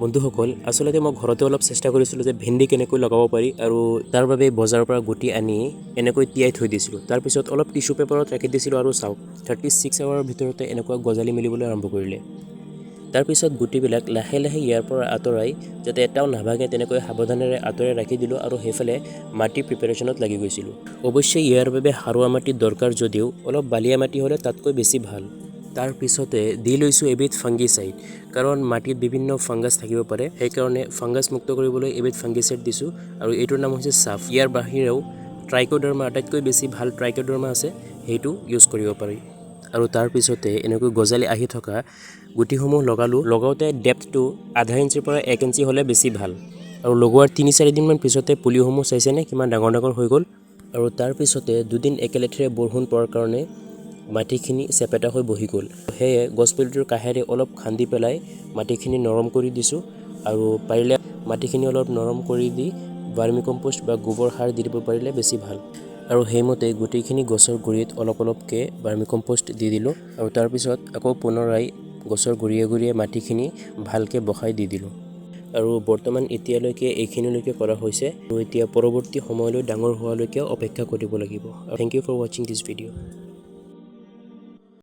বন্ধুসকল আসলতে মই ঘৰতে অলপ চেষ্টা কৰিছিলোঁ যে ভেন্দি কেনেকৈ লগাব পাৰি আৰু তাৰ বাবে বজাৰৰ পৰা গুটি আনি এনেকৈ তিয়াই থৈ দিছিলোঁ। তাৰপিছত অলপ টিশ্যু পেপাৰত ৰাখি দিছিলোঁ আৰু চাওক 36 আৱাৰৰ ভিতৰতে এনেকুৱা গজালি মেলিবলৈ আৰম্ভ কৰিলে। তাৰপিছত গুটিবিলাক লাহে লাহে ইয়াৰ পৰা আঁতৰাই যাতে এটাও নাভাগে তেনেকৈ সাৱধানেৰে আঁতৰাই ৰাখি দিলোঁ আৰু সেইফালে মাটি প্ৰিপাৰেশ্যনত লাগি গৈছিলোঁ। অৱশ্যে ইয়াৰ বাবে সাৰুৱা মাটিৰ দৰকাৰ যদিও অলপ বালিয়া মাটি হ'লে তাতকৈ বেছি ভাল। তাৰপিছতে দি লৈছোঁ এবিধ ফাংগিচাইড, কাৰণ মাটিত বিভিন্ন ফাংগাছ থাকিব পাৰে, সেইকাৰণে ফাংগাছ মুক্ত কৰিবলৈ এবিধ ফাংগিচাইড দিছোঁ আৰু এইটোৰ নাম হৈছে চাফ। ইয়াৰ বাহিৰেও ট্ৰাইকোডাৰ্মা, আটাইতকৈ বেছি ভাল ট্ৰাইকোডাৰ্মা আছে, সেইটো ইউজ কৰিব পাৰি। আৰু তাৰপিছতে এনেকৈ গজালি আহি থকা গুটিসমূহ লগালোঁ। লগাওঁতে ডেপ্থটো আধা ইঞ্চিৰ পৰা 1 ইঞ্চি হ'লে বেছি ভাল। আৰু লগোৱাৰ 3-4 দিনমান পিছতে পুলিসমূহ চাইছেনে কিমান ডাঙৰ ডাঙৰ হৈ গ'ল। আৰু তাৰপিছতে দুদিন একেলেঠেৰে বৰষুণ পোৱাৰ কাৰণে মাটিখিনি চেপেটা হৈ বহি গ'ল। সেয়ে গছপুলিটোৰ কাষেৰে অলপ খান্দি পেলাই মাটিখিনি নৰম কৰি দিছোঁ আৰু পাৰিলে মাটিখিনি অলপ নৰম কৰি দি ভাৰ্মি কম্পোষ্ট বা গোবৰ সাৰ দি দিব পাৰিলে বেছি ভাল। আৰু সেইমতে গোটেইখিনি গছৰ গুৰিত অলপ অলপকৈ ভাৰ্মি কম্পোষ্ট দি দিলোঁ আৰু তাৰপিছত আকৌ পুনৰাই গছৰ গুৰিয়ে গুৰিয়ে মাটিখিনি ভালকৈ বহাই দি দিলোঁ। আৰু বৰ্তমান এতিয়ালৈকে এইখিনিলৈকে কৰা হৈছে আৰু এতিয়া পৰৱৰ্তী সময়লৈ ডাঙৰ হোৱালৈকে অপেক্ষা কৰিব লাগিব। থেংক ইউ ফৰ ৱাচিং দিছ ভিডিঅ'।